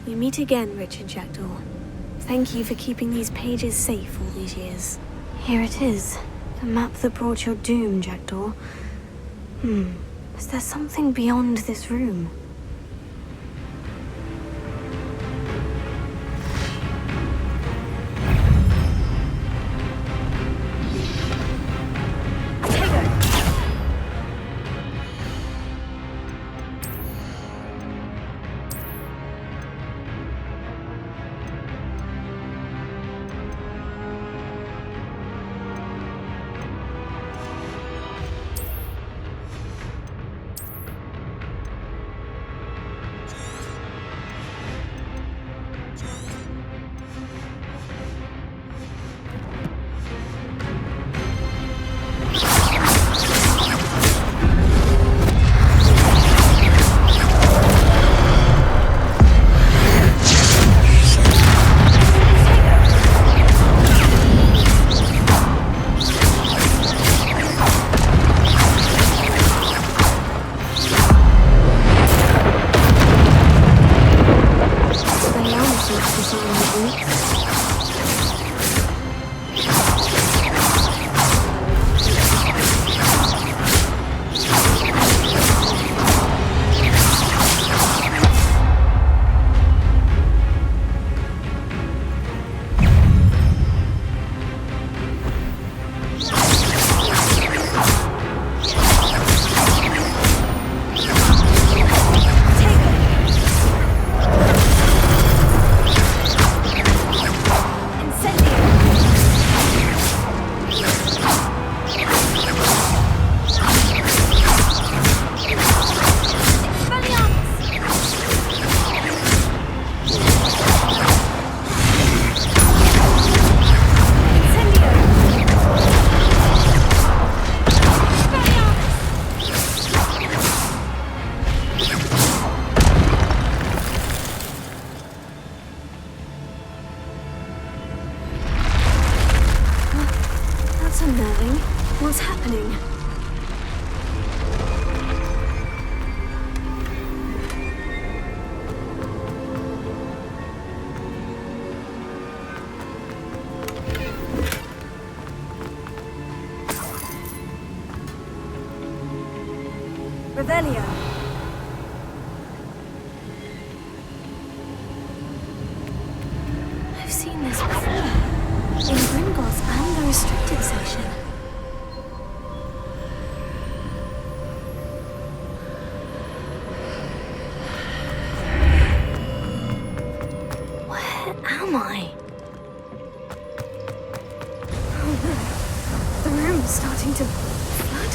We meet again, Richard Jackdaw. Thank you for keeping these pages safe all these years. Here it is. The map that brought your doom, Jackdaw. Is there something beyond this room? What's happening? Revelio. I've seen this before. In Gringotts and the restricted section. Am I? Oh no, the room's starting to flood.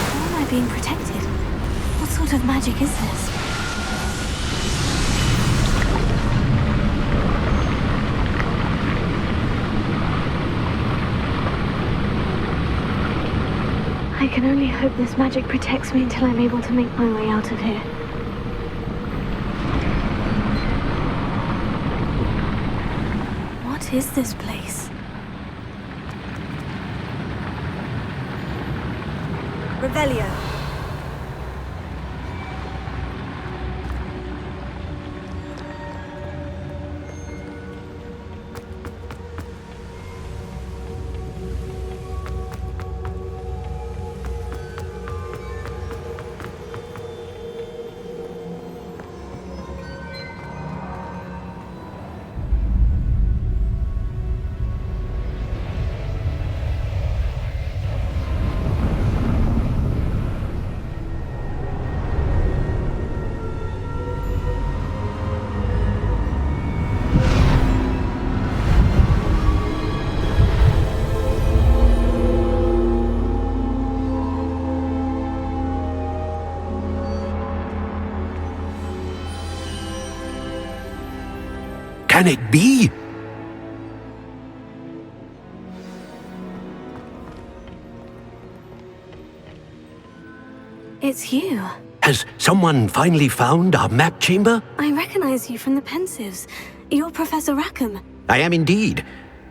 How am I being protected? What sort of magic is this? I can only hope this magic protects me until I'm able to make my way out of here. What is this place? Revelio. Can it be? It's you. Has someone finally found our map chamber? I recognize you from the Pensives. You're Professor Rackham. I am indeed.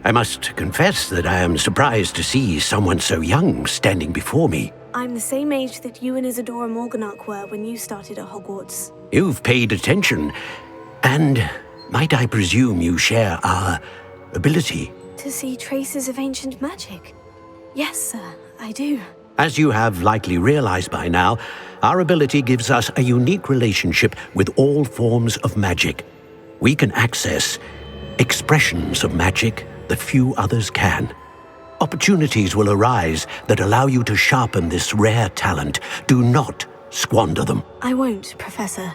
I must confess that I am surprised to see someone so young standing before me. I'm the same age that you and Isadora Morganach were when you started at Hogwarts. You've paid attention. And might I presume you share our ability? To see traces of ancient magic? Yes, sir, I do. As you have likely realized by now, our ability gives us a unique relationship with all forms of magic. We can access expressions of magic that few others can. Opportunities will arise that allow you to sharpen this rare talent. Do not squander them. I won't, Professor.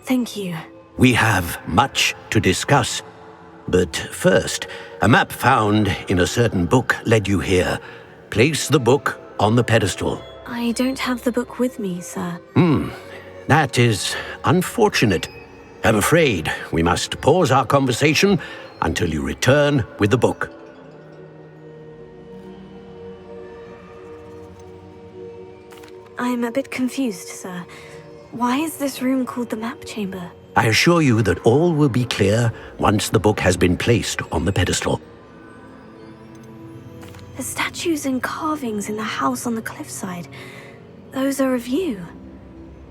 Thank you. We have much to discuss. But first, a map found in a certain book led you here. Place the book on the pedestal. I don't have the book with me, sir. That is unfortunate. I'm afraid we must pause our conversation until you return with the book. I'm a bit confused, sir. Why is this room called the map chamber? I assure you that all will be clear once the book has been placed on the pedestal. The statues and carvings in the house on the cliffside, those are of you.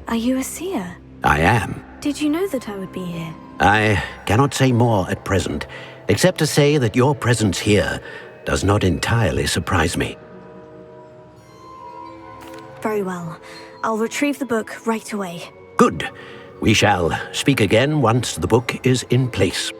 Are you a seer? I am. Did you know that I would be here? I cannot say more at present, except to say that your presence here does not entirely surprise me. Very well. I'll retrieve the book right away. Good. We shall speak again once the book is in place.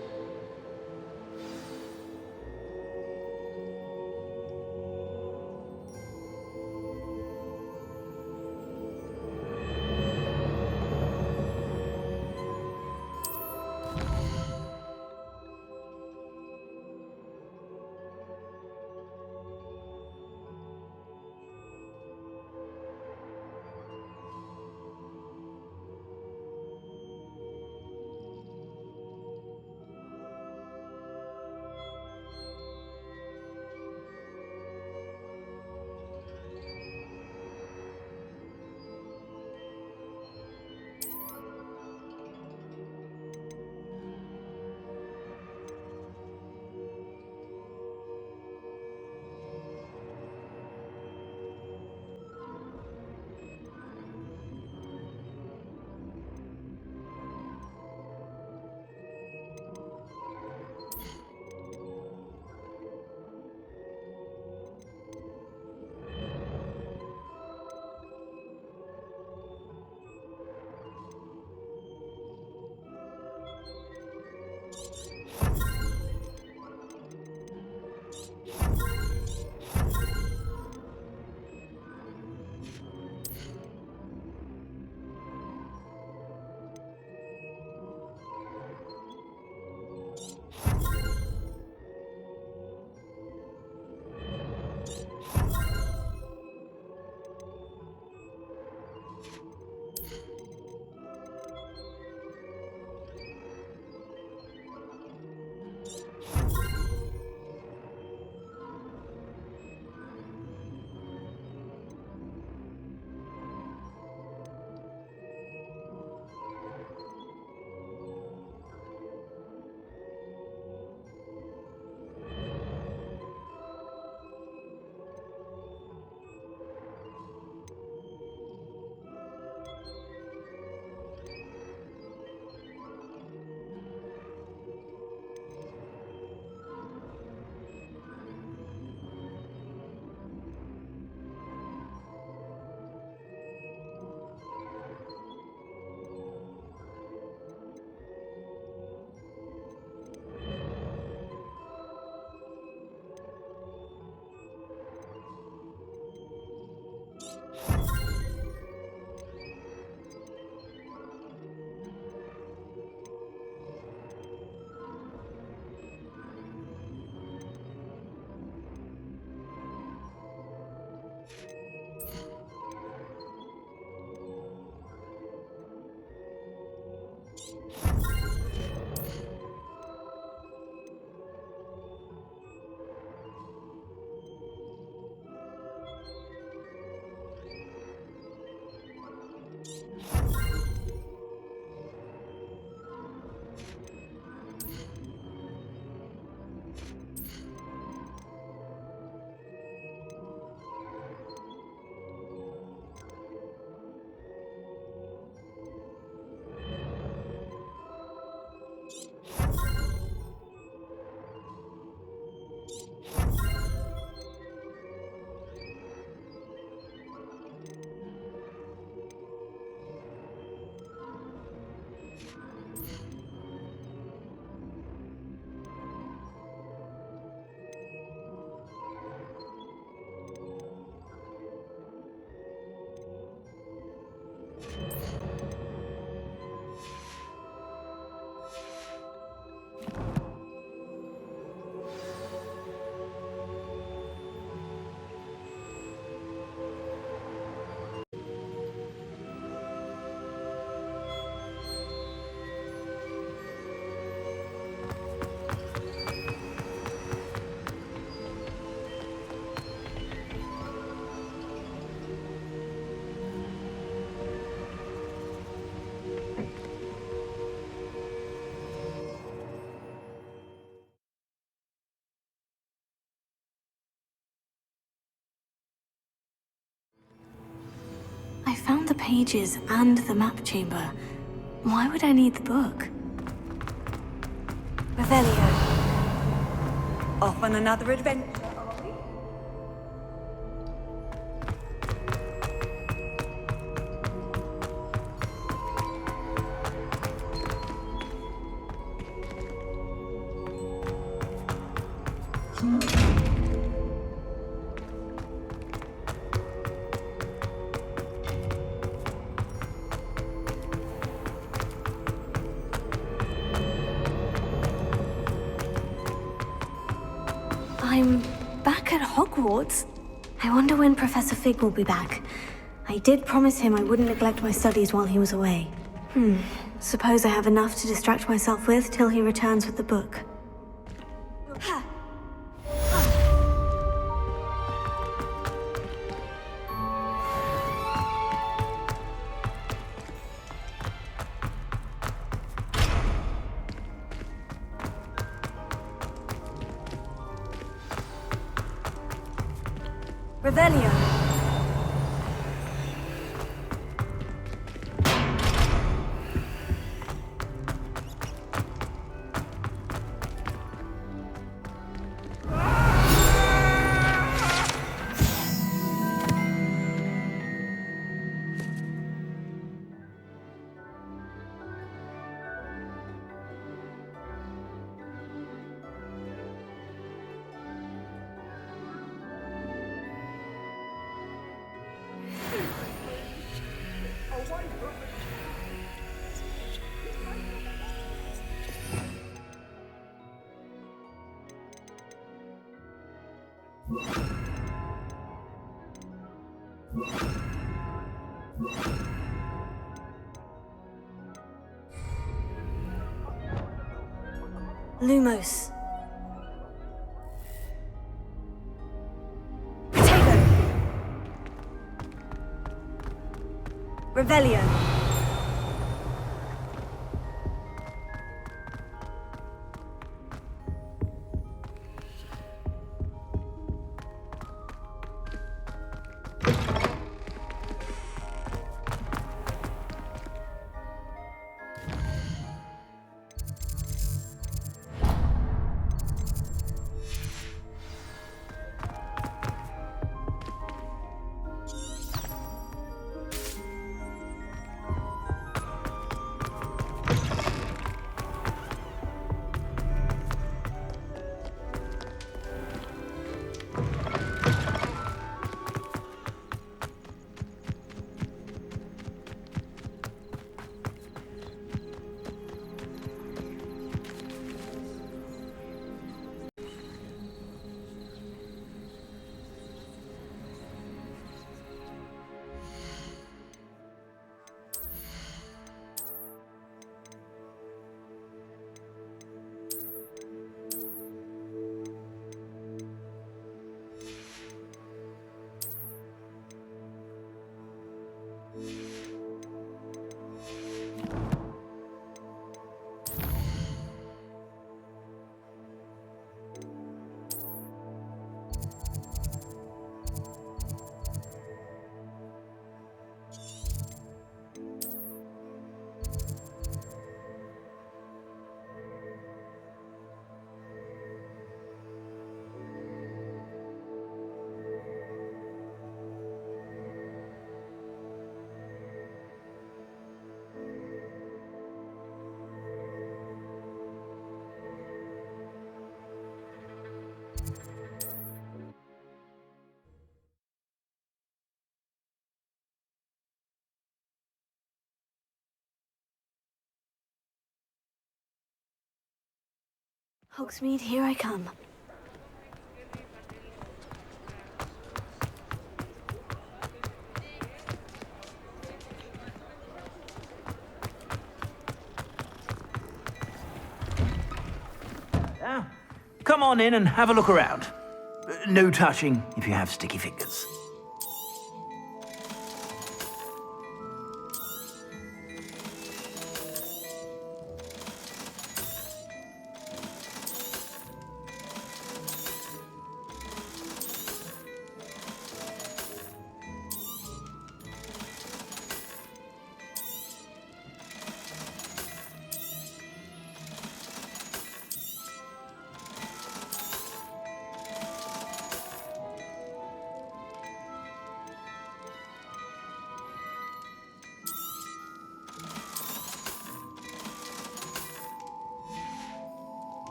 I found the pages and the map chamber. Why would I need the book? Revelio. Off on another adventure. I'm back at Hogwarts. I wonder when Professor Fig will be back. I did promise him I wouldn't neglect my studies while he was away. Suppose I have enough to distract myself with till he returns with the book. Revelio. Lumos. Potato. Revelio. Hogsmeade, here I come. Now, come on in and have a look around. No touching if you have sticky fingers.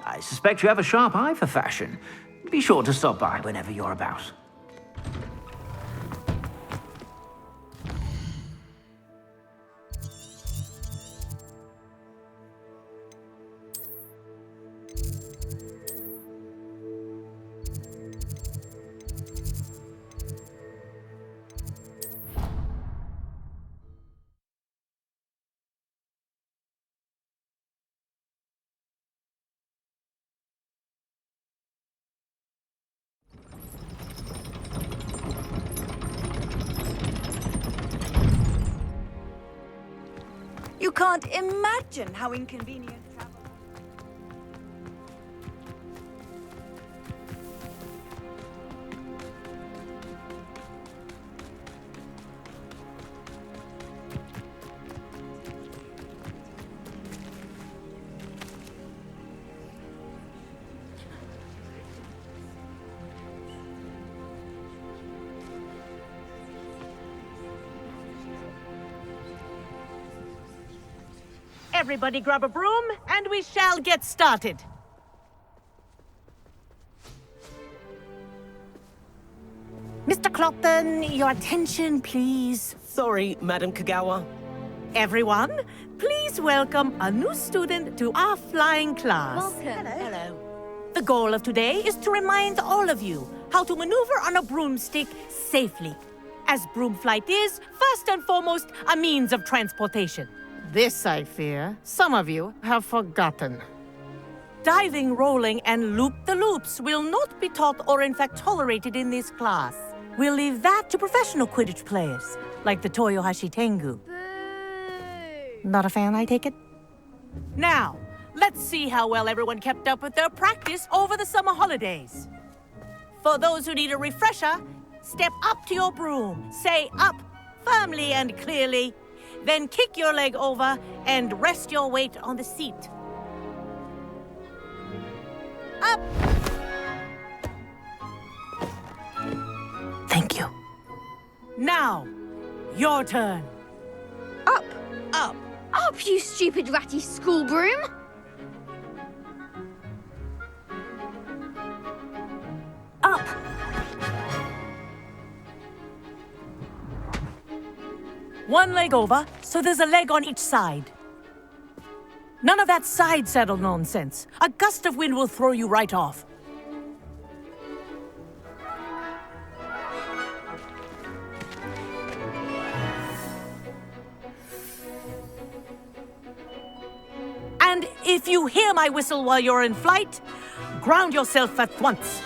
I suspect you have a sharp eye for fashion. Be sure to stop by whenever you're about. You can't imagine how inconvenient travel... Everybody grab a broom, and we shall get started. Mr. Clopton, your attention, please. Sorry, Madam Kagawa. Everyone, please welcome a new student to our flying class. Welcome. Hello. The goal of today is to remind all of you how to maneuver on a broomstick safely, as broom flight is, first and foremost, a means of transportation. This, I fear, some of you have forgotten. Diving, rolling, and loop-the-loops will not be taught or in fact tolerated in this class. We'll leave that to professional Quidditch players, like the Toyohashi Tengu. Not a fan, I take it? Now, let's see how well everyone kept up with their practice over the summer holidays. For those who need a refresher, step up to your broom, say up, firmly and clearly, then kick your leg over and rest your weight on the seat. Up! Thank you. Now, your turn. Up! Up! Up, you stupid ratty school broom! Up! One leg over, so there's a leg on each side. None of that side saddle nonsense. A gust of wind will throw you right off. And if you hear my whistle while you're in flight, ground yourself at once.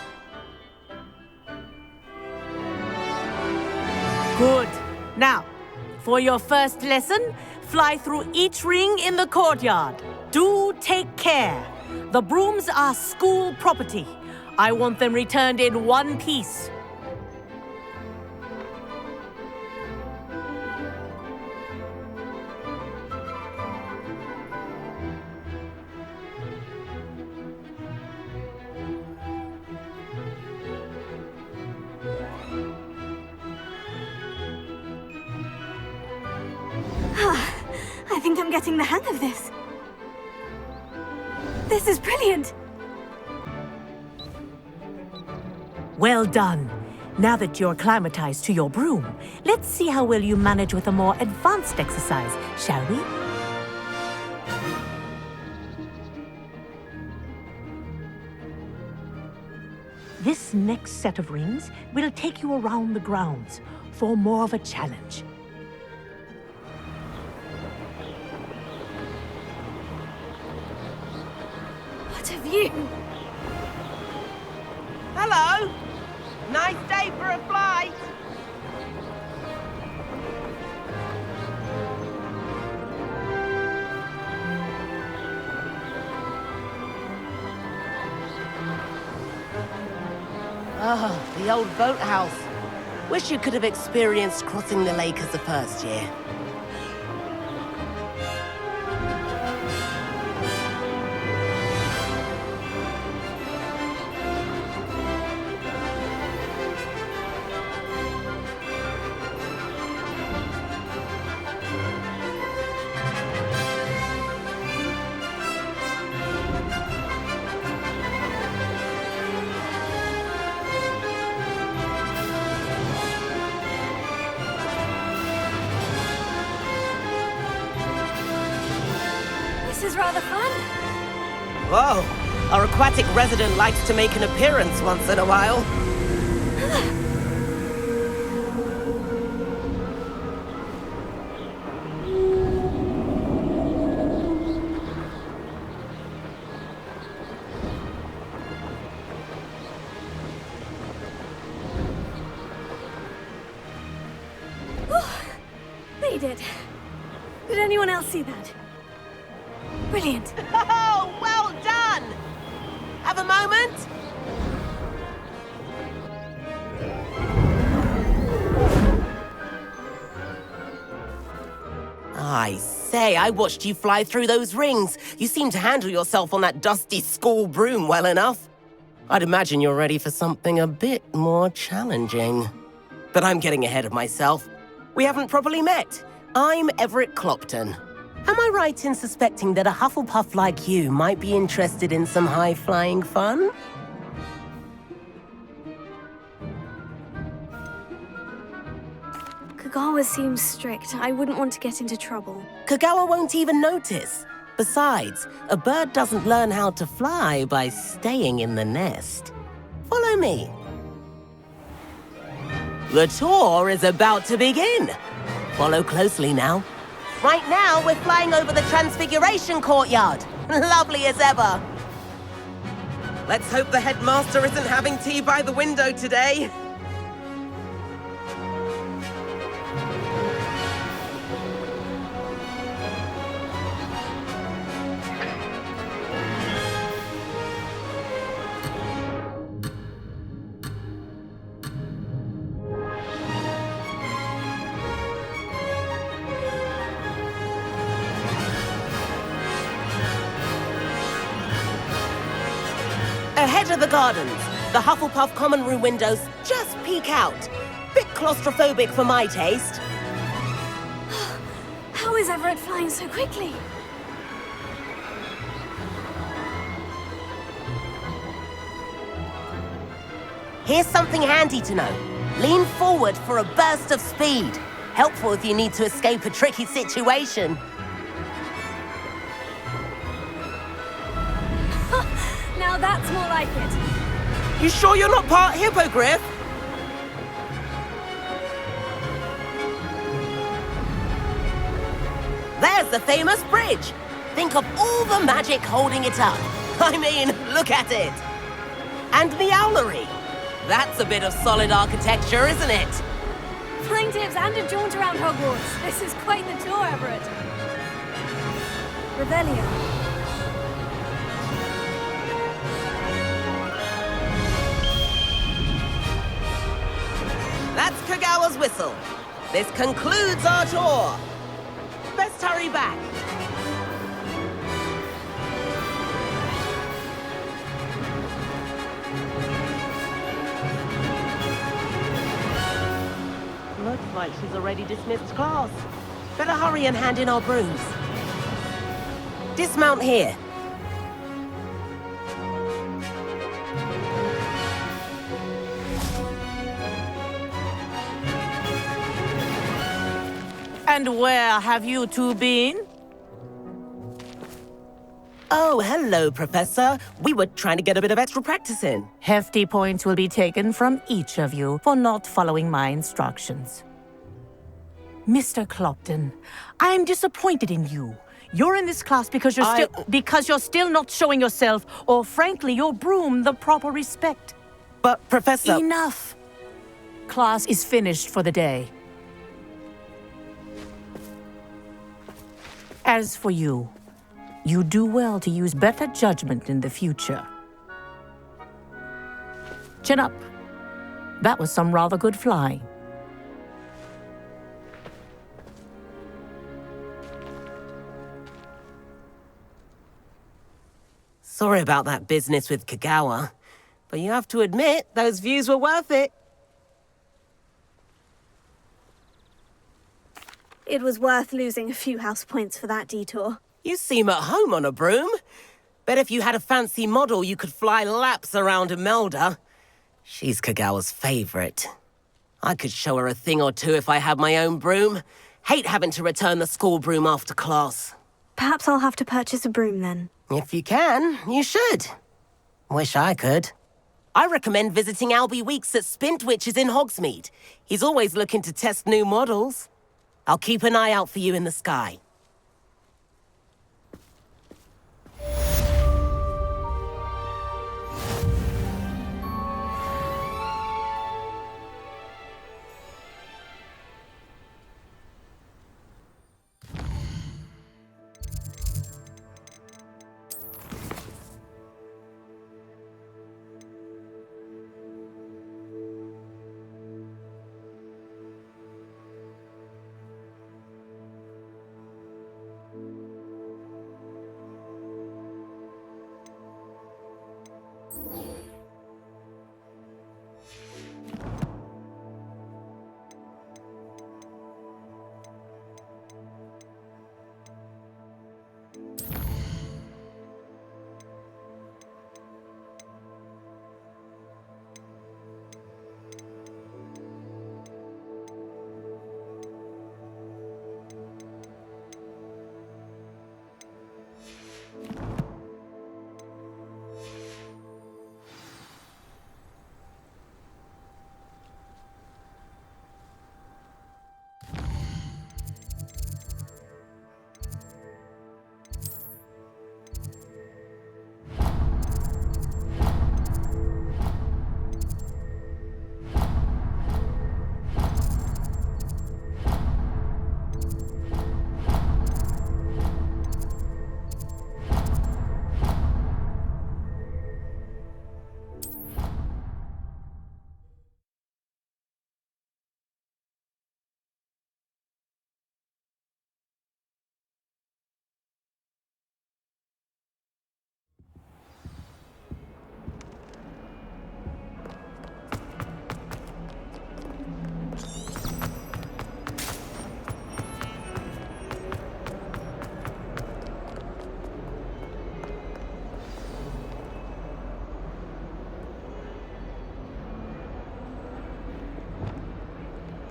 Good. Now, for your first lesson, fly through each ring in the courtyard. Do take care. The brooms are school property. I want them returned in one piece. I think I'm getting the hang of this. This is brilliant. Well done. Now that you're acclimatized to your broom, let's see how well you manage with a more advanced exercise, shall we? next set of rings will take you around the grounds for more of a challenge. What a view! Hello! Nice day for a flight! Oh, the old boathouse. Wish you could have experienced crossing the lake as a first year. This is rather fun. Whoa! Our aquatic resident likes to make an appearance once in a while. They did. Did anyone else see that? Brilliant. Oh, well done! Have a moment? I say, I watched you fly through those rings. You seem to handle yourself on that dusty school broom well enough. I'd imagine you're ready for something a bit more challenging. But I'm getting ahead of myself. We haven't properly met. I'm Everett Clopton. Am I right in suspecting that a Hufflepuff like you might be interested in some high-flying fun? Kagawa seems strict. I wouldn't want to get into trouble. Kagawa won't even notice. Besides, a bird doesn't learn how to fly by staying in the nest. Follow me. The tour is about to begin. Follow closely now. Right now, we're flying over the Transfiguration Courtyard. Lovely as ever. Let's hope the headmaster isn't having tea by the window today. Ahead of the gardens, the Hufflepuff common room windows just peek out. Bit claustrophobic for my taste. How is Everett flying so quickly? Here's something handy to know. Lean forward for a burst of speed. Helpful if you need to escape a tricky situation. Now that's more like it. You sure you're not part hippogriff? There's the famous bridge. Think of all the magic holding it up. I mean, look at it. And the owlery. That's a bit of solid architecture, isn't it? Flying tips and a jaunt around Hogwarts. This is quite the tour, Everett. Revelio. That's Kagawa's whistle. This concludes our tour. Best hurry back. Looks like she's already dismissed class. Better hurry and hand in our brooms. Dismount here. And where have you two been? Oh, hello, Professor. We were trying to get a bit of extra practice in. Hefty points will be taken from each of you for not following my instructions. Mr. Clopton, I'm disappointed in you. You're in this class because you're still not showing yourself, or frankly, your broom the proper respect. But, Professor... Enough! Class is finished for the day. As for you, you do well to use better judgment in the future. Chin up. That was some rather good flying. Sorry about that business with Kagawa, but you have to admit, those views were worth it. It was worth losing a few house points for that detour. You seem at home on a broom. Bet if you had a fancy model, you could fly laps around Imelda. She's Kagawa's favorite. I could show her a thing or two if I had my own broom. Hate having to return the school broom after class. Perhaps I'll have to purchase a broom then. If you can, you should. Wish I could. I recommend visiting Albie Weeks at Spintwitches in Hogsmeade. He's always looking to test new models. I'll keep an eye out for you in the sky.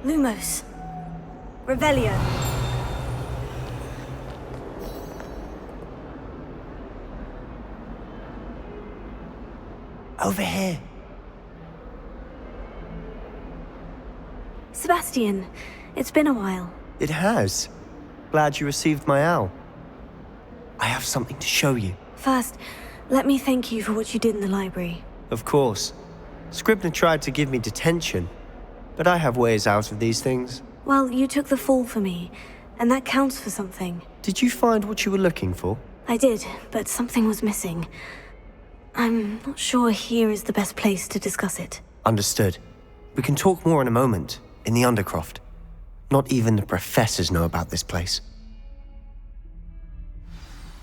Lumos. Revelio. Over here. Sebastian, it's been a while. It has. Glad you received my owl. I have something to show you. First, let me thank you for what you did in the library. Of course. Scribner tried to give me detention, but I have ways out of these things. Well, you took the fall for me, and that counts for something. Did you find what you were looking for? I did, but something was missing. I'm not sure here is the best place to discuss it. Understood. We can talk more in a moment, in the Undercroft. Not even the professors know about this place.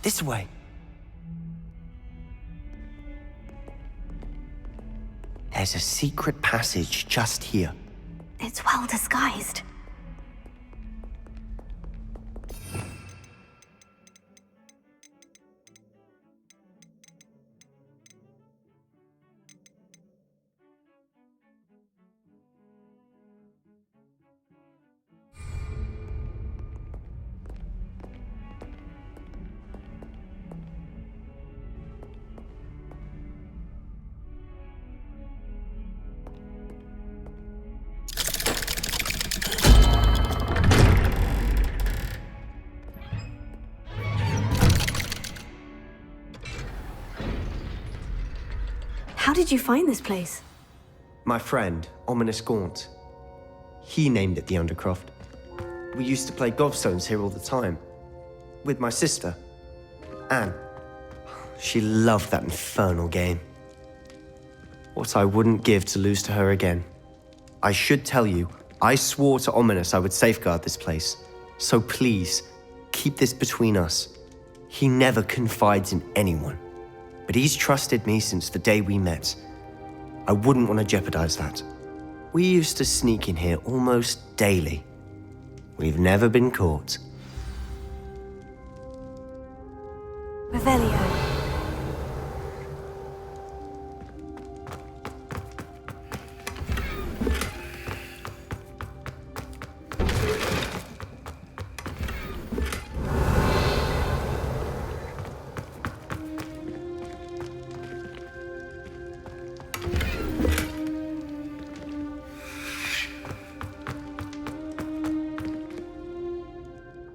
This way. There's a secret passage just here. It's well disguised. How did you find this place? My friend, Ominous Gaunt. He named it the Undercroft. We used to play gobstones here all the time. With my sister, Anne. She loved that infernal game. What I wouldn't give to lose to her again. I should tell you, I swore to Ominous I would safeguard this place. So please, keep this between us. He never confides in anyone. But he's trusted me since the day we met. I wouldn't want to jeopardize that. We used to sneak in here almost daily. We've never been caught. Revelio.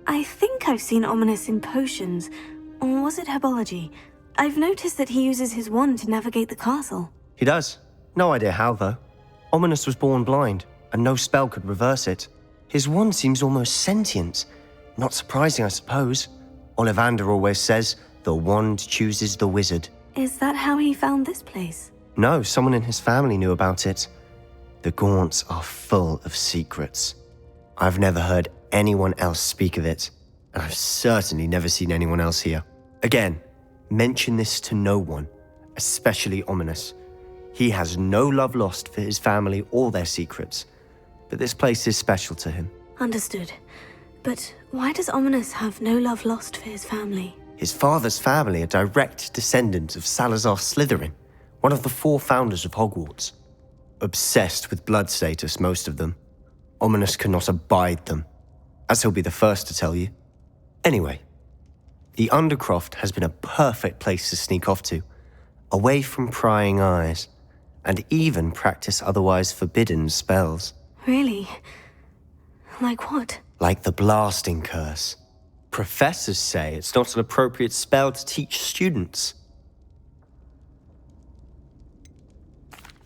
I think I've seen Ominous in potions, or was it herbology? I've noticed that he uses his wand to navigate the castle. He does. No idea how, though. Ominous was born blind, and no spell could reverse it. His wand seems almost sentient. Not surprising, I suppose. Ollivander always says, the wand chooses the wizard. Is that how he found this place? No, someone in his family knew about it. The Gaunts are full of secrets. I've never heard anyone else speak of it, and I've certainly never seen anyone else here. Again, mention this to no one, especially Ominous. He has no love lost for his family or their secrets, but this place is special to him. Understood. But why does Ominous have no love lost for his family? His father's family are direct descendants of Salazar Slytherin, one of the 4 founders of Hogwarts. Obsessed with blood status, most of them. Ominous cannot abide them, as he'll be the first to tell you. Anyway, the Undercroft has been a perfect place to sneak off to, away from prying eyes, and even practice otherwise forbidden spells. Really? Like what? Like the blasting curse. Professors say it's not an appropriate spell to teach students.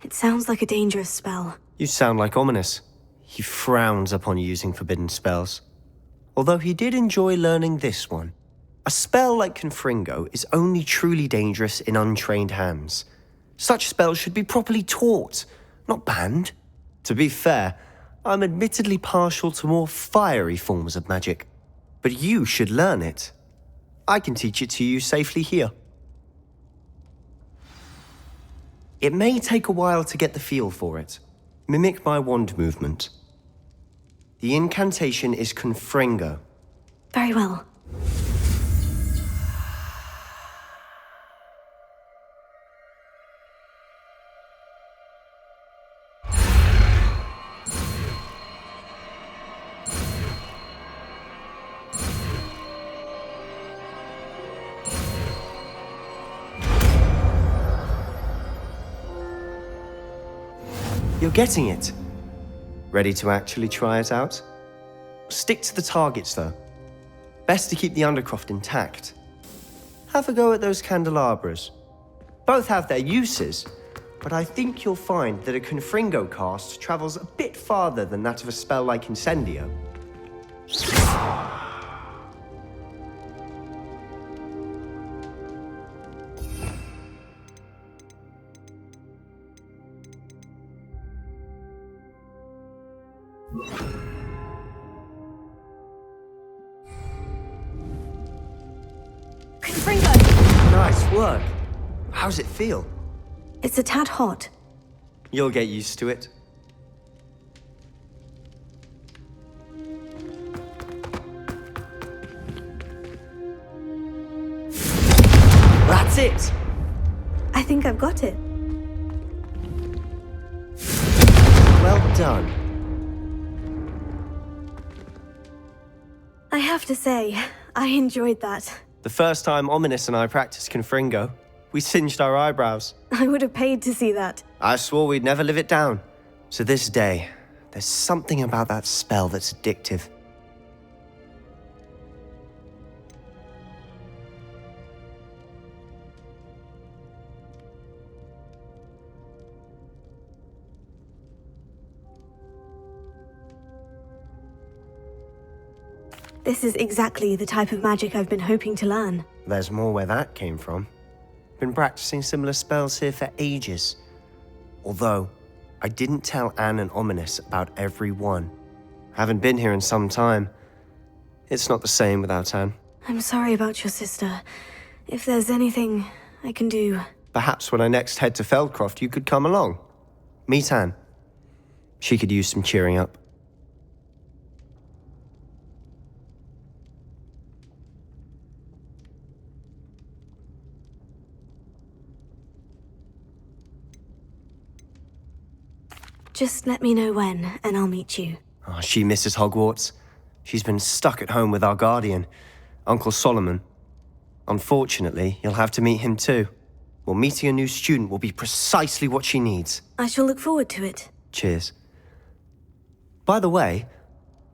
It sounds like a dangerous spell. You sound like Ominous. He frowns upon using forbidden spells. Although he did enjoy learning this one. A spell like Confringo is only truly dangerous in untrained hands. Such spells should be properly taught, not banned. To be fair, I'm admittedly partial to more fiery forms of magic. But you should learn it. I can teach it to you safely here. It may take a while to get the feel for it. Mimic my wand movement. The incantation is Confringo. Very well. You're getting it. Ready to actually try it out? Stick to the targets, though. Best to keep the Undercroft intact. Have a go at those candelabras. Both have their uses, but I think you'll find that a Confringo cast travels a bit farther than that of a spell like Incendio. Nice work. How's it feel? It's a tad hot. You'll get used to it. That's it! I think I've got it. Well done. I have to say, I enjoyed that. The first time Ominous and I practiced Confringo, we singed our eyebrows. I would have paid to see that. I swore we'd never live it down. To this day, there's something about that spell that's addictive. This is exactly the type of magic I've been hoping to learn. There's more where that came from. Been practicing similar spells here for ages. Although, I didn't tell Anne and Ominous about every one. Haven't been here in some time. It's not the same without Anne. I'm sorry about your sister. If there's anything I can do... Perhaps when I next head to Feldcroft, you could come along. Meet Anne. She could use some cheering up. Just let me know when, and I'll meet you. Oh, she misses Hogwarts. She's been stuck at home with our guardian, Uncle Solomon. Unfortunately, you'll have to meet him too. Well, meeting a new student will be precisely what she needs. I shall look forward to it. Cheers. By the way,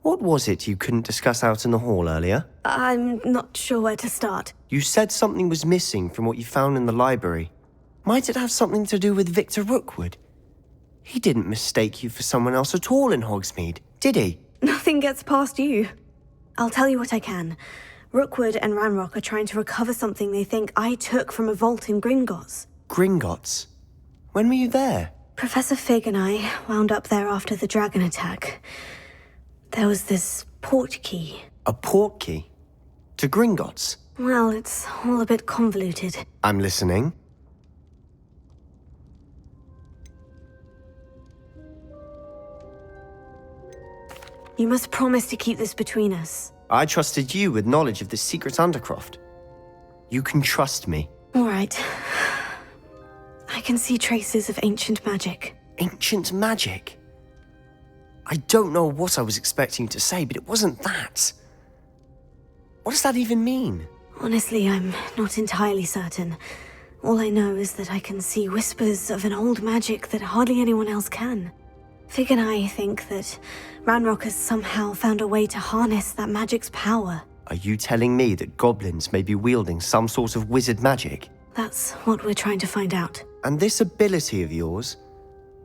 what was it you couldn't discuss out in the hall earlier? I'm not sure where to start. You said something was missing from what you found in the library. Might it have something to do with Victor Rookwood? He didn't mistake you for someone else at all in Hogsmeade, did he? Nothing gets past you. I'll tell you what I can. Rookwood and Ranrock are trying to recover something they think I took from a vault in Gringotts. Gringotts? When were you there? Professor Fig and I wound up there after the dragon attack. There was this port key. A port key? To Gringotts? Well, it's all a bit convoluted. I'm listening. You must promise to keep this between us. I trusted you with knowledge of the secret Undercroft. You can trust me. All right. I can see traces of ancient magic. Ancient magic? I don't know what I was expecting you to say, but it wasn't that. What does that even mean? Honestly, I'm not entirely certain. All I know is that I can see whispers of an old magic that hardly anyone else can. Fig and I think that Ranrock has somehow found a way to harness that magic's power. Are you telling me that goblins may be wielding some sort of wizard magic? That's what we're trying to find out. And this ability of yours,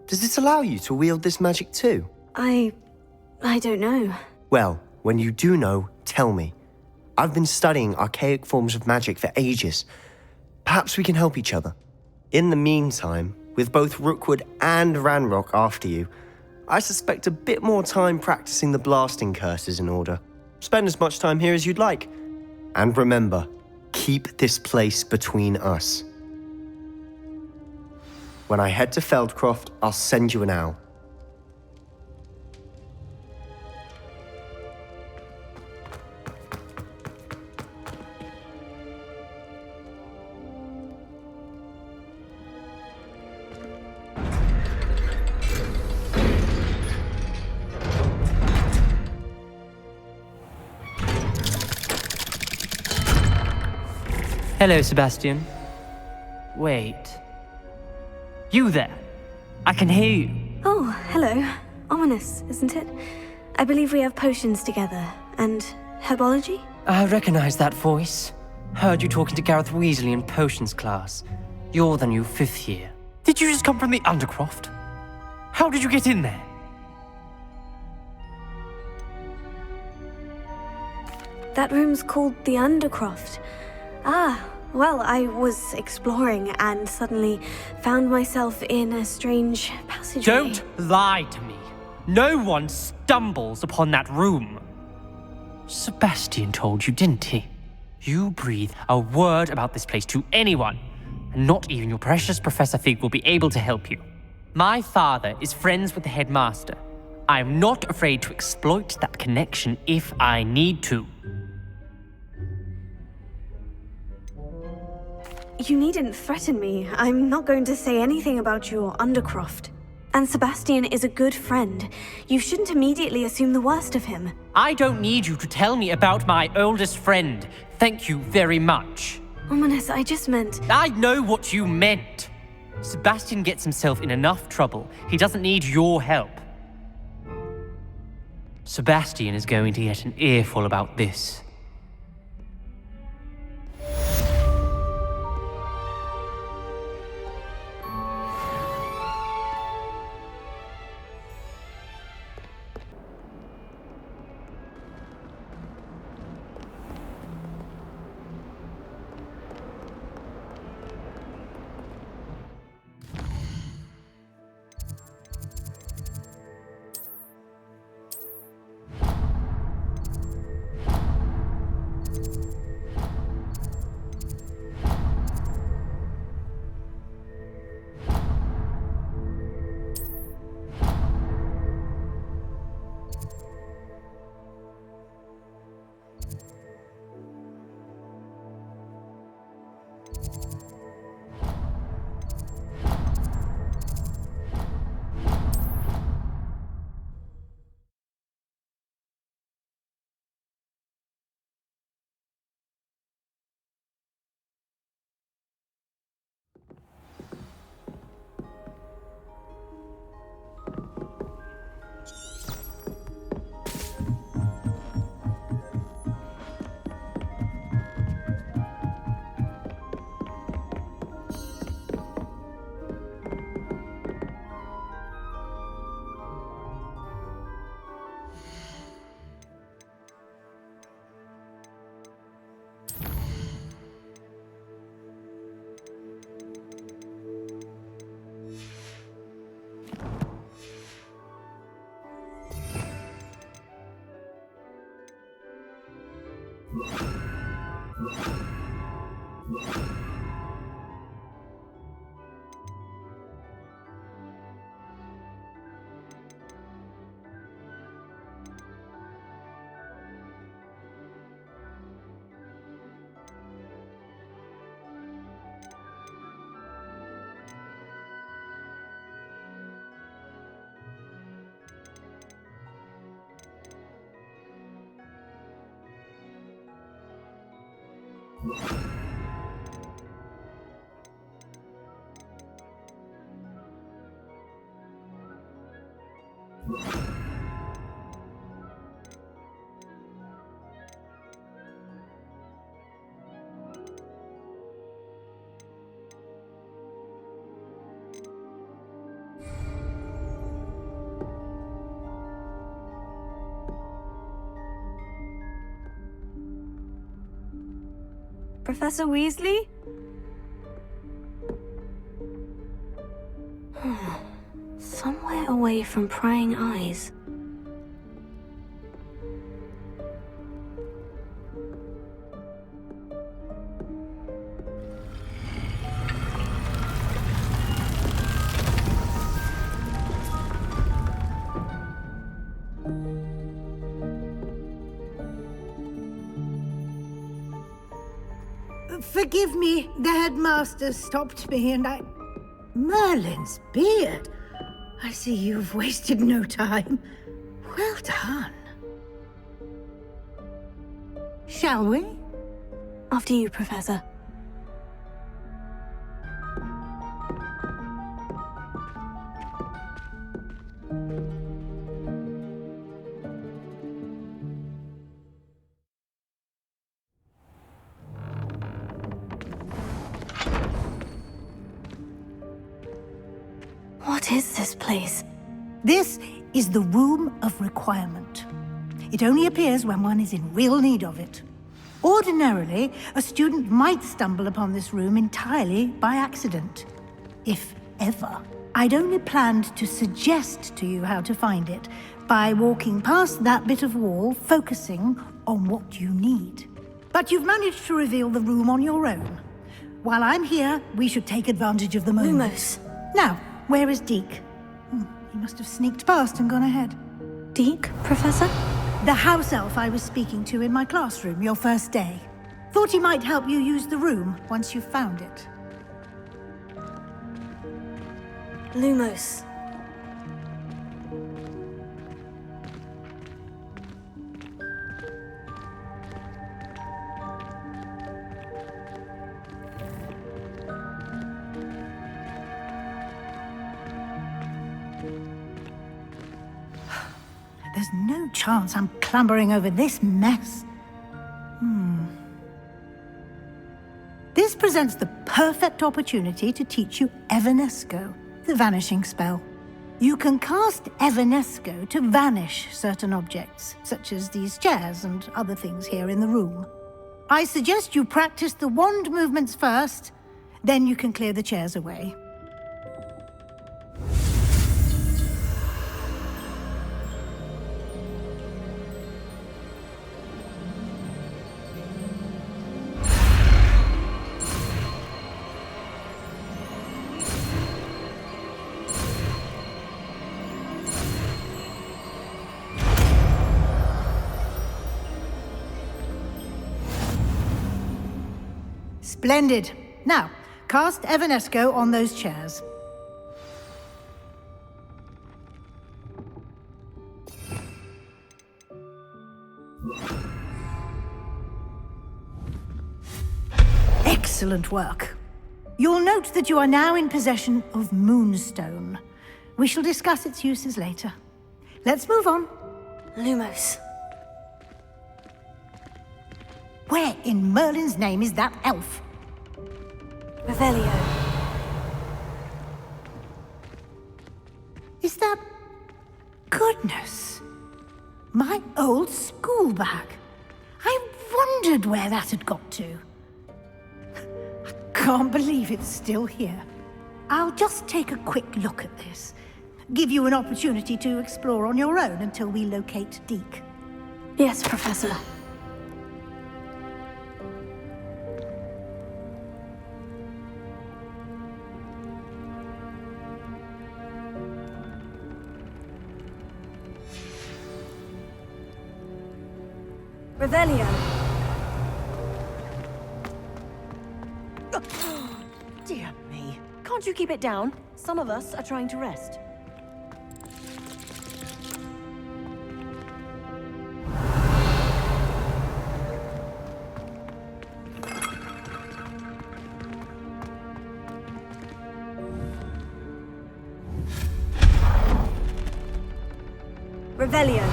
does it allow you to wield this magic too? I don't know. Well, when you do know, tell me. I've been studying archaic forms of magic for ages. Perhaps we can help each other. In the meantime, with both Rookwood and Ranrock after you, I suspect a bit more time practicing the blasting curse is in order. Spend as much time here as you'd like. And remember, keep this place between us. When I head to Feldcroft, I'll send you an owl. Hello, Sebastian. Wait. You there? I can hear you. Oh, hello. Ominous, isn't it? I believe we have potions together. And herbology? I recognize that voice. Heard you talking to Gareth Weasley in potions class. You're the new 5th year. Did you just come from the Undercroft? How did you get in there? That room's called the Undercroft. Ah, well, I was exploring and suddenly found myself in a strange passageway. Don't lie to me. No one stumbles upon that room. Sebastian told you, didn't he? You breathe a word about this place to anyone, and not even your precious Professor Fig will be able to help you. My father is friends with the headmaster. I am not afraid to exploit that connection if I need to. You needn't threaten me. I'm not going to say anything about your Undercroft. And Sebastian is a good friend. You shouldn't immediately assume the worst of him. I don't need you to tell me about my oldest friend. Thank you very much. Ominous, I just meant... I know what you meant. Sebastian gets himself in enough trouble. He doesn't need your help. Sebastian is going to get an earful about this. Professor Weasley? Somewhere away from prying eyes. Forgive me, the headmaster stopped me and I... Merlin's beard! I see you've wasted no time. Well done. Shall we? After you, Professor. What is this place? This is the Room of Requirement. It only appears when one is in real need of it. Ordinarily, a student might stumble upon this room entirely by accident. If ever. I'd only planned to suggest to you how to find it by walking past that bit of wall, focusing on what you need. But you've managed to reveal the room on your own. While I'm here, we should take advantage of the moment. Lumos. Now, where is Deke? He must have sneaked past and gone ahead. Deke, Professor? The house elf I was speaking to in my classroom your first day. Thought he might help you use the room once you've found it. Lumos. There's no chance I'm clambering over this mess. This presents the perfect opportunity to teach you Evanesco, the vanishing spell. You can cast Evanesco to vanish certain objects, such as these chairs and other things here in the room. I suggest you practice the wand movements first, then you can clear the chairs away. Splendid. Now, cast Evanesco on those chairs. Excellent work. You'll note that you are now in possession of Moonstone. We shall discuss its uses later. Let's move on. Lumos. Where in Merlin's name is that elf? Revelio. Is that... Goodness. My old school bag. I wondered where that had got to. I can't believe it's still here. I'll just take a quick look at this. Give you an opportunity to explore on your own until we locate Deke. Yes, Professor. Revelio. Dear me. Can't you keep it down? Some of us are trying to rest. Revelio.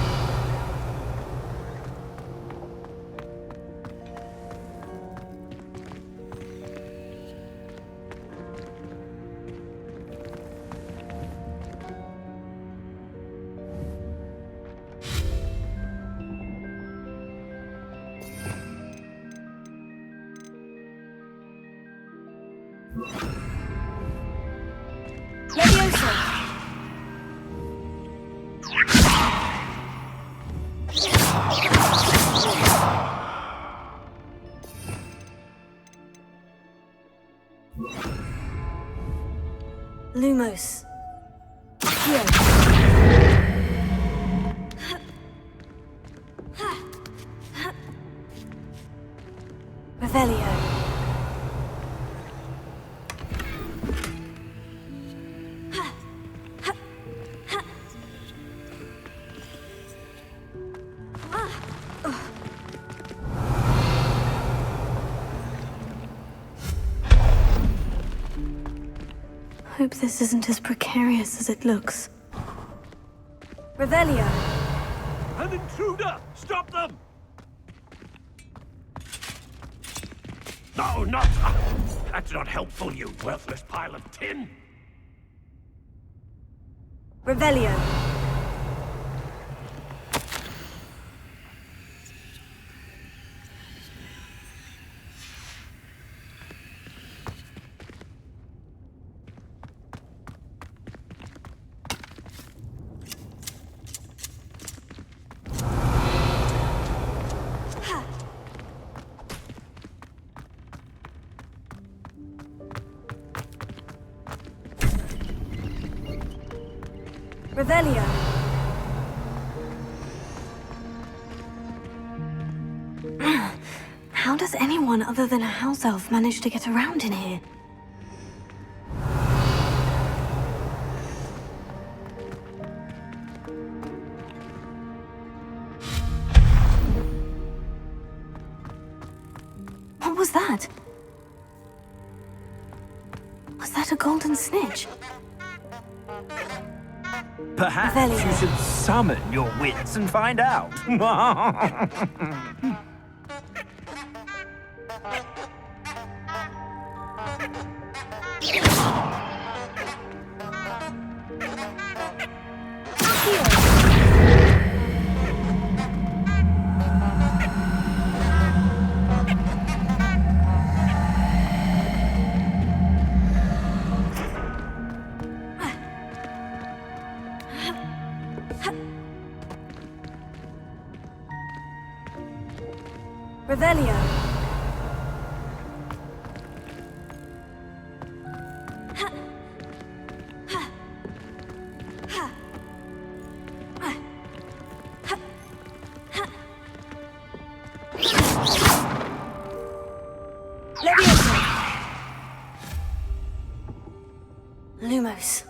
Levioso. Lumos. Here. Revelio. Hope this isn't as precarious as it looks. Revelio. An intruder! Stop them! No, not... That's not helpful, you worthless pile of tin! Revelio. Revelio. How does anyone other than a house elf manage to get around in here? What was that? Was that a golden snitch? Perhaps Revelio. you should summon your wits and find out. Revelio. Levioso. Lumos.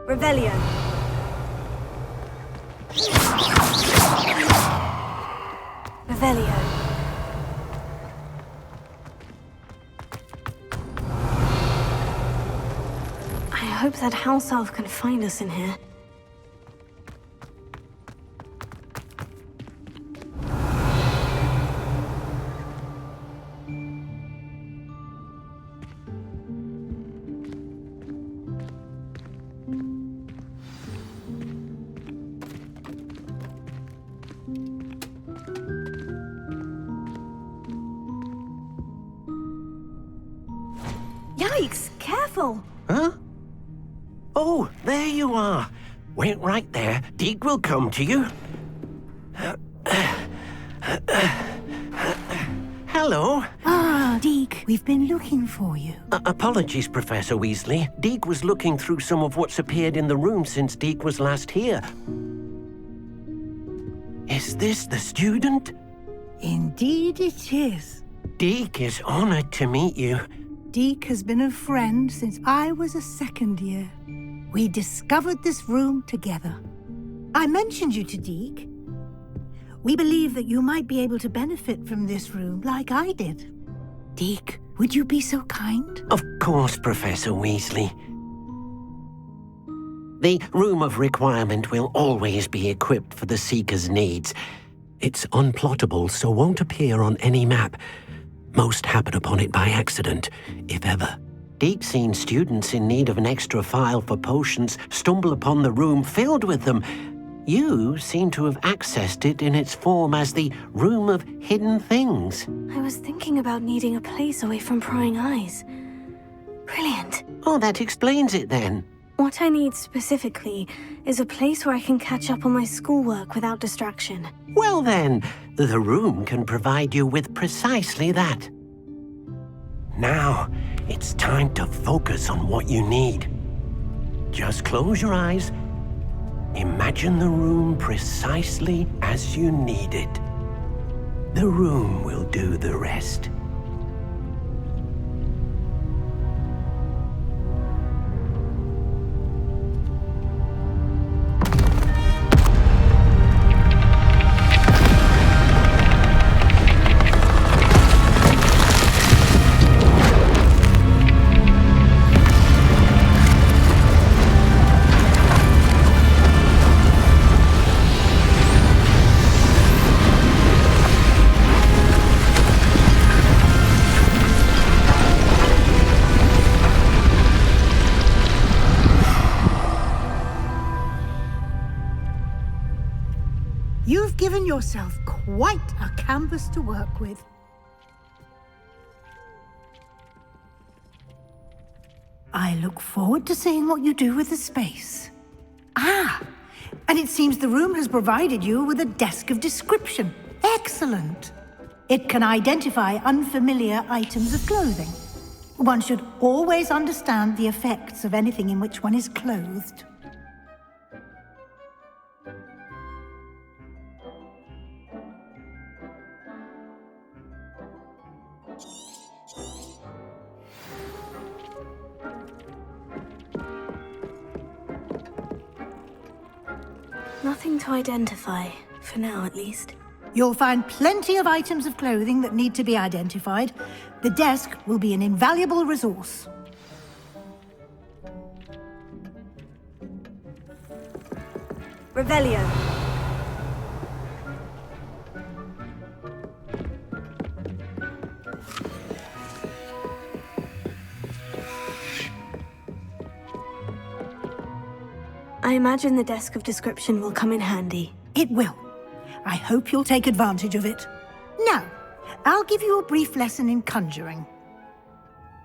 Revelio. Revelio. I hope that house elf can find us in here. Yikes! Careful! Huh? Oh, There you are. Wait right there. Deke will come to you. Hello. Ah, Deke, we've been looking for you. Apologies, Professor Weasley. Deke was looking through some of what's appeared in the room since Deke was last here. Is this the student? Indeed it is. Deke is honored to meet you. Deke has been a friend since I was a second year. We discovered this room together. I mentioned you to Deke. We believe that you might be able to benefit from this room like I did. Deke, would you be so kind? Of course, Professor Weasley. The Room of Requirement will always be equipped for the Seeker's needs. It's unplottable, so won't appear on any map. Most happen upon it by accident, if ever. Deke's seen students in need of an extra file for potions stumble upon the room filled with them. You seem to have accessed it in its form as the Room of Hidden Things. I was thinking about needing a place away from prying eyes. Brilliant. Oh, that explains it then. What I need specifically is a place where I can catch up on my schoolwork without distraction. Well then, the room can provide you with precisely that. Now, it's time to focus on what you need. Just close your eyes. Imagine the room precisely as you need it. The room will do the rest. You've given yourself quite a canvas to work with. I look forward to seeing what you do with the space. Ah, and it seems the room has provided you with a desk of description. Excellent. It can identify unfamiliar items of clothing. One should always understand the effects of anything in which one is clothed. Nothing to identify, for now at least. You'll find plenty of items of clothing that need to be identified. The desk will be an invaluable resource. Revelio. I imagine the desk of description will come in handy. It will. I hope you'll take advantage of it. Now, I'll give you a brief lesson in conjuring.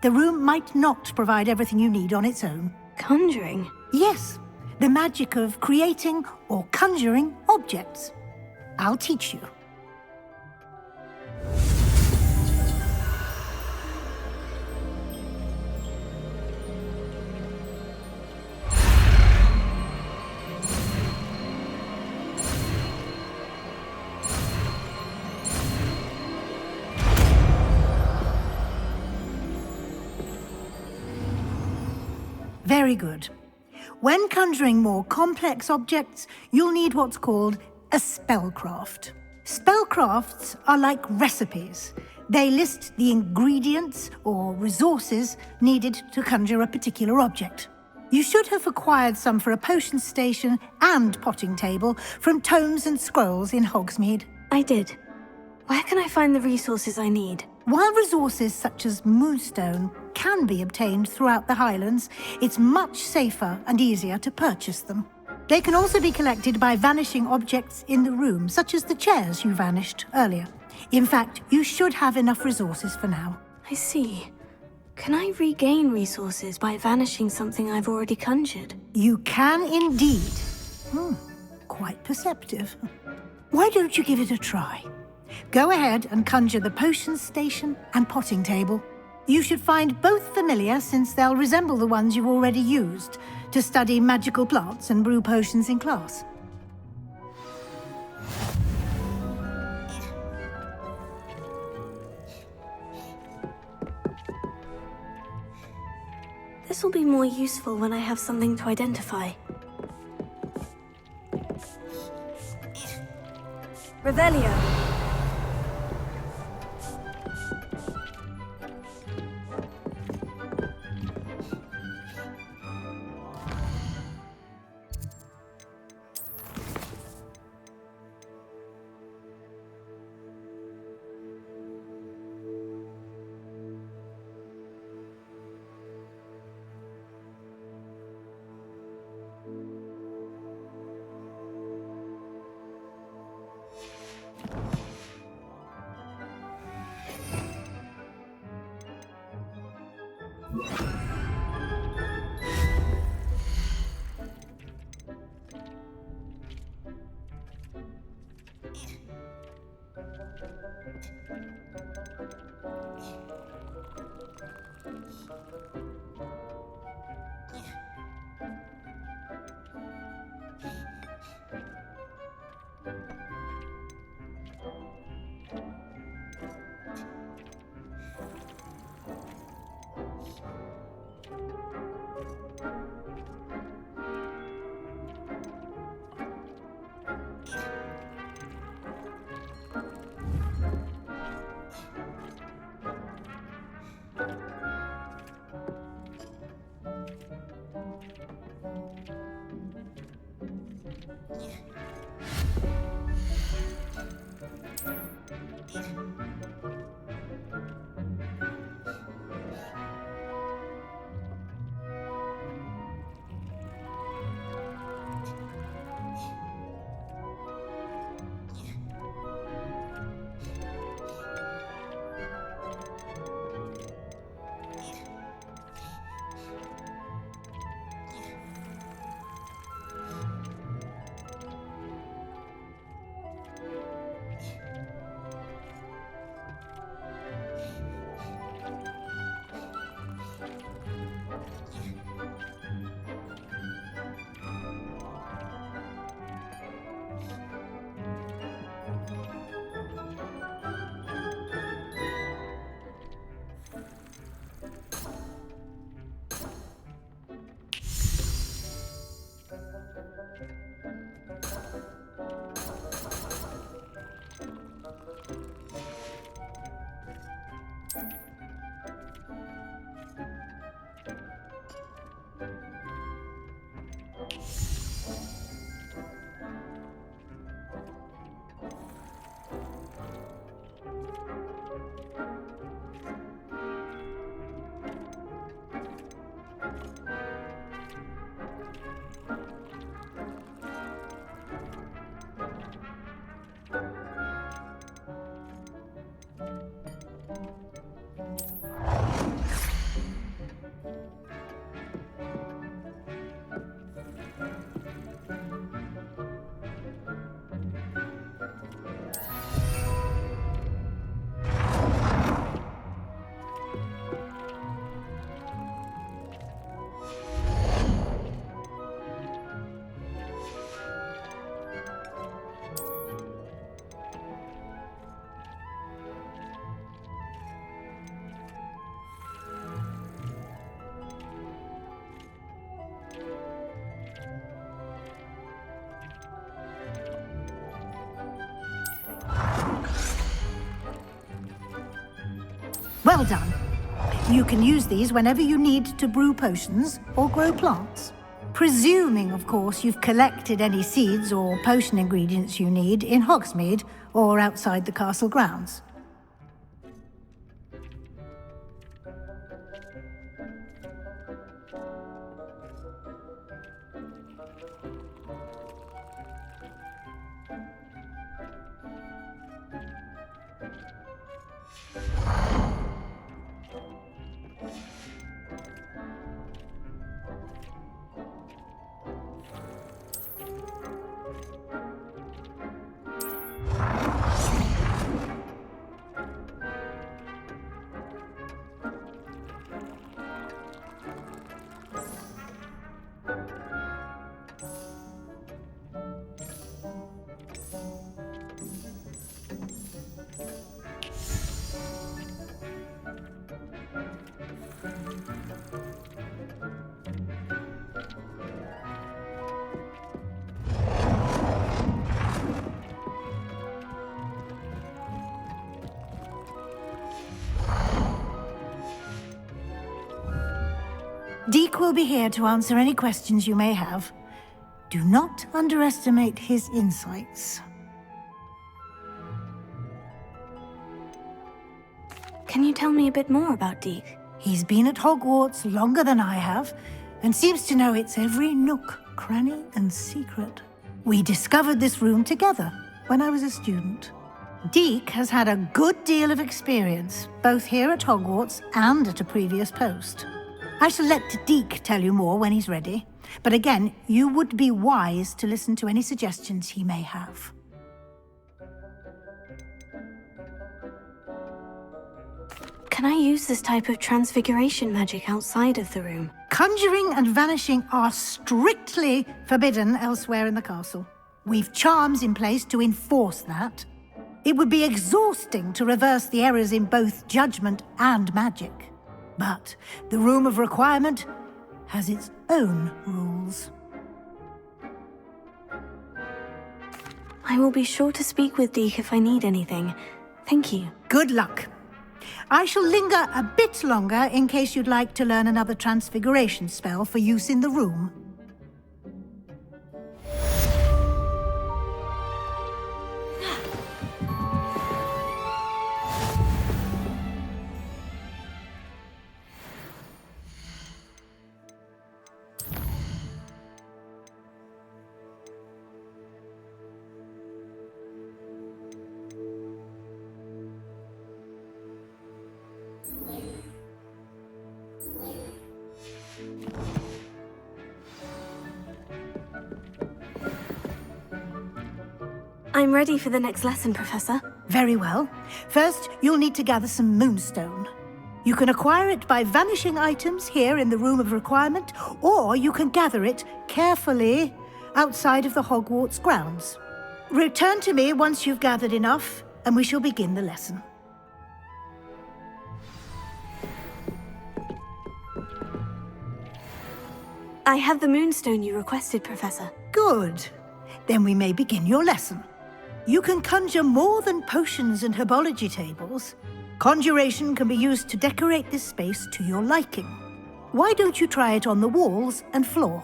The room might not provide everything you need on its own. Conjuring? Yes, the magic of creating or conjuring objects. I'll teach you. Very good. When conjuring more complex objects, you'll need what's called a spellcraft. Spellcrafts are like recipes. They list the ingredients or resources needed to conjure a particular object. You should have acquired some for a potion station and potting table from tomes and scrolls in Hogsmeade. I did. Where can I find the resources I need? While resources such as moonstone can be obtained throughout the Highlands, it's much safer and easier to purchase them. They can also be collected by vanishing objects in the room, such as the chairs you vanished earlier. In fact, you should have enough resources for now. I see. Can I regain resources by vanishing something I've already conjured? You can indeed. Quite perceptive. Why don't you give it a try? Go ahead and conjure the potions station and potting table. You should find both familiar since they'll resemble the ones you've already used to study magical plants and brew potions in class. This will be more useful when I have something to identify. Revelio. Well done. You can use these whenever you need to brew potions or grow plants. Presuming, of course, you've collected any seeds or potion ingredients you need in Hogsmeade or outside the castle grounds. Deke will be here to answer any questions you may have. Do not underestimate his insights. Can you tell me a bit more about Deke? He's been at Hogwarts longer than I have, and seems to know its every nook, cranny, and secret. We discovered this room together when I was a student. Deke has had a good deal of experience, both here at Hogwarts and at a previous post. I shall let Deke tell you more when he's ready, but again, you would be wise to listen to any suggestions he may have. Can I use this type of transfiguration magic outside of the room? Conjuring and vanishing are strictly forbidden elsewhere in the castle. We've charms in place to enforce that. It would be exhausting to reverse the errors in both judgment and magic. But the Room of Requirement has its own rules. I will be sure to speak with Deke if I need anything. Thank you. Good luck. I shall linger a bit longer in case you'd like to learn another transfiguration spell for use in the room. I'm ready for the next lesson, Professor. Very well. First, you'll need to gather some moonstone. You can acquire it by vanishing items here in the Room of Requirement, or you can gather it carefully outside of the Hogwarts grounds. Return to me once you've gathered enough, and we shall begin the lesson. I have the moonstone you requested, Professor. Good. Then we may begin your lesson. You can conjure more than potions and herbology tables. Conjuration can be used to decorate this space to your liking. Why don't you try it on the walls and floor?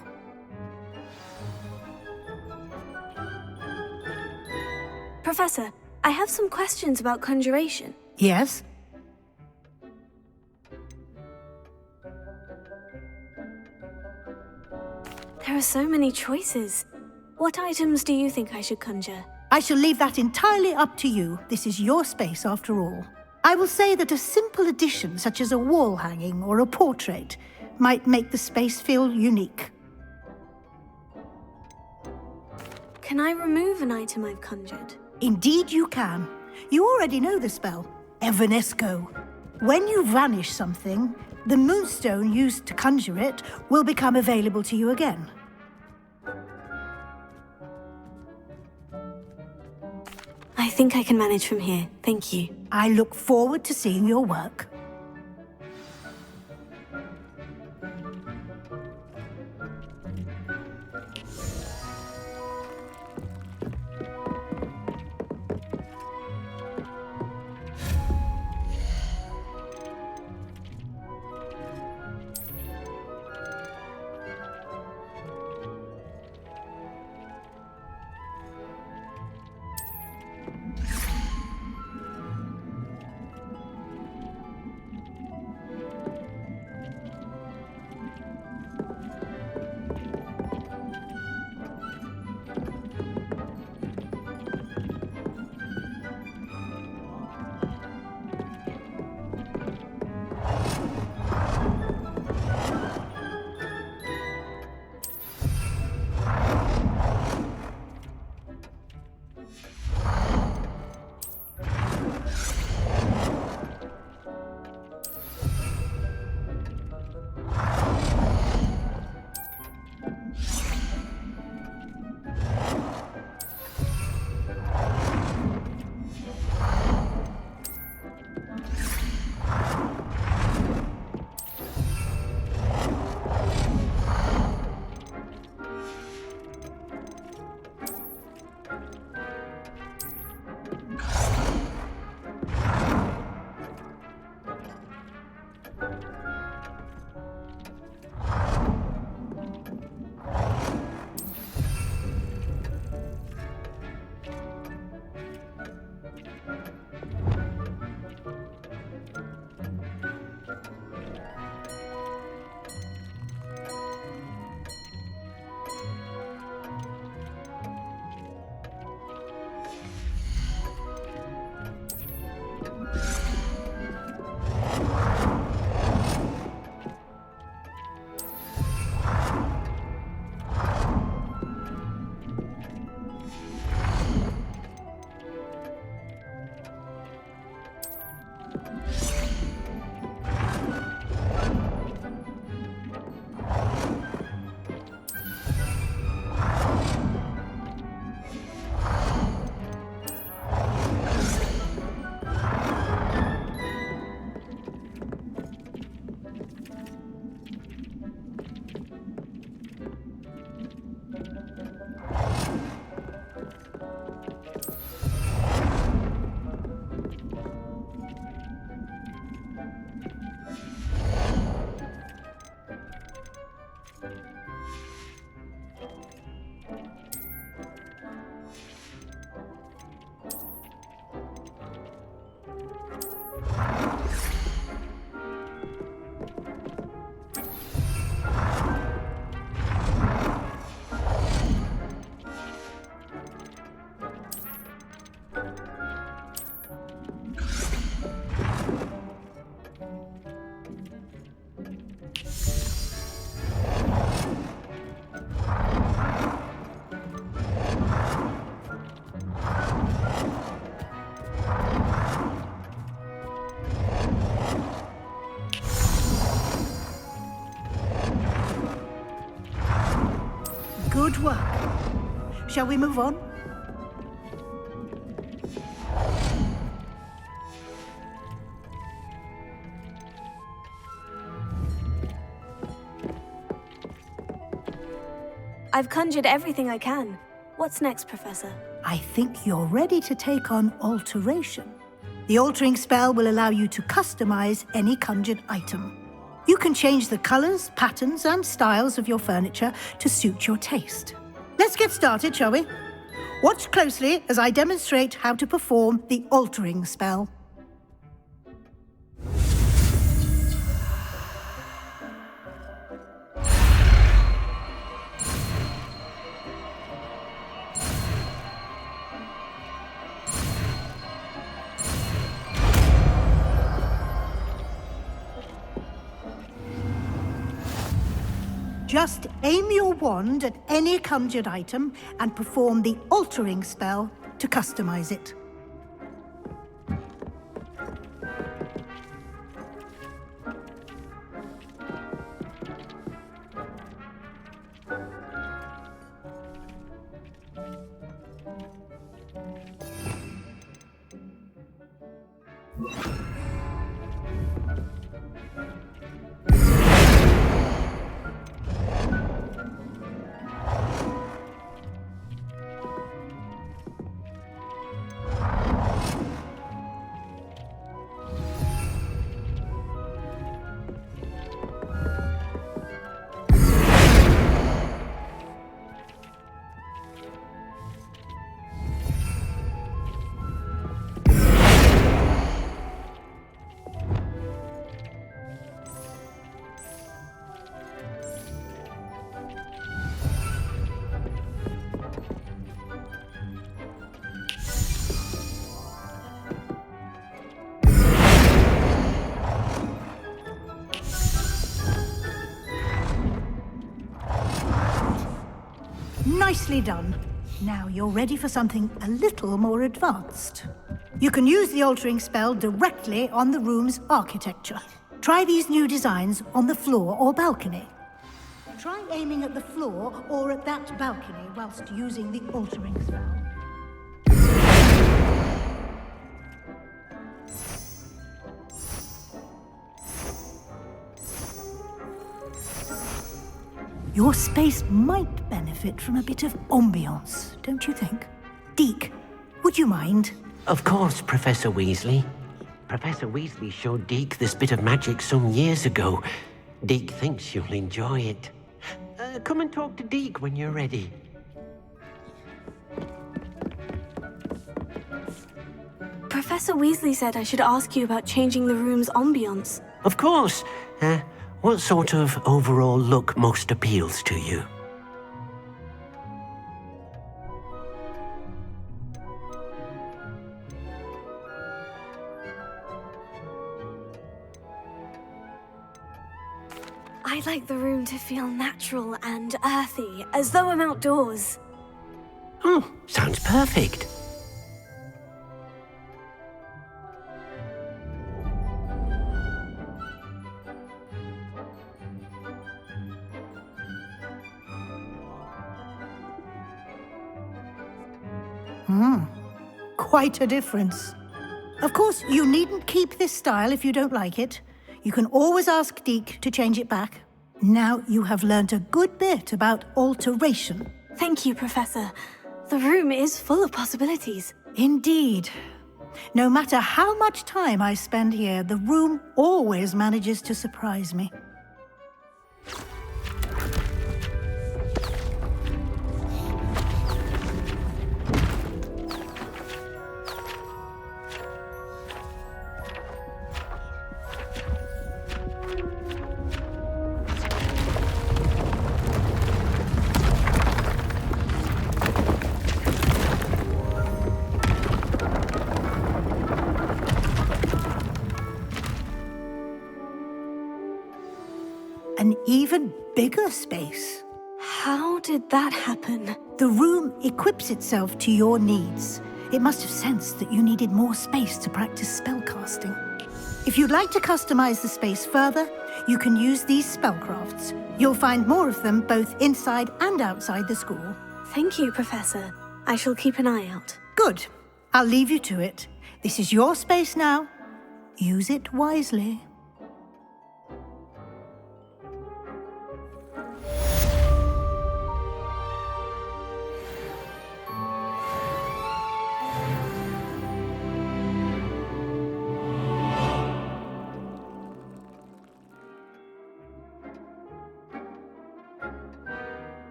Professor, I have some questions about conjuration. Yes? There are so many choices. What items do you think I should conjure? I shall leave that entirely up to you. This is your space, after all. I will say that a simple addition, such as a wall hanging or a portrait, might make the space feel unique. Can I remove an item I've conjured? Indeed you can. You already know the spell, Evanesco. When you vanish something, the moonstone used to conjure it will become available to you again. I think I can manage from here. Thank you. I look forward to seeing your work. Good work. Shall we move on? I've conjured everything I can. What's next, Professor? I think you're ready to take on alteration. The altering spell will allow you to customize any conjured item. You can change the colors, patterns, and styles of your furniture to suit your taste. Let's get started, shall we? Watch closely as I demonstrate how to perform the altering spell. Just aim your wand at any conjured item and perform the altering spell to customize it. Nicely done. Now you're ready for something a little more advanced. You can use the altering spell directly on the room's architecture. Try these new designs on the floor or balcony. Try aiming at the floor or at that balcony whilst using the altering spell. Your space might benefit from a bit of ambiance, don't you think? Deke, would you mind? Of course, Professor Weasley. Professor Weasley showed Deke this bit of magic some years ago. Deke thinks you'll enjoy it. Come and talk to Deke when you're ready. Professor Weasley said I should ask you about changing the room's ambiance. Of course. What sort of overall look most appeals to you? I'd like the room to feel natural and earthy, as though I'm outdoors. Oh, sounds perfect. Quite a difference. Of course, you needn't keep this style if you don't like it. You can always ask Deke to change it back. Now you have learnt a good bit about alteration. Thank you, Professor. The room is full of possibilities. Indeed. No matter how much time I spend here, the room always manages to surprise me. An even bigger space. How did that happen? The room equips itself to your needs. It must have sensed that you needed more space to practice spellcasting. If you'd like to customize the space further, you can use these spellcrafts. You'll find more of them both inside and outside the school. Thank you, Professor. I shall keep an eye out. Good. I'll leave you to it. This is your space now. Use it wisely.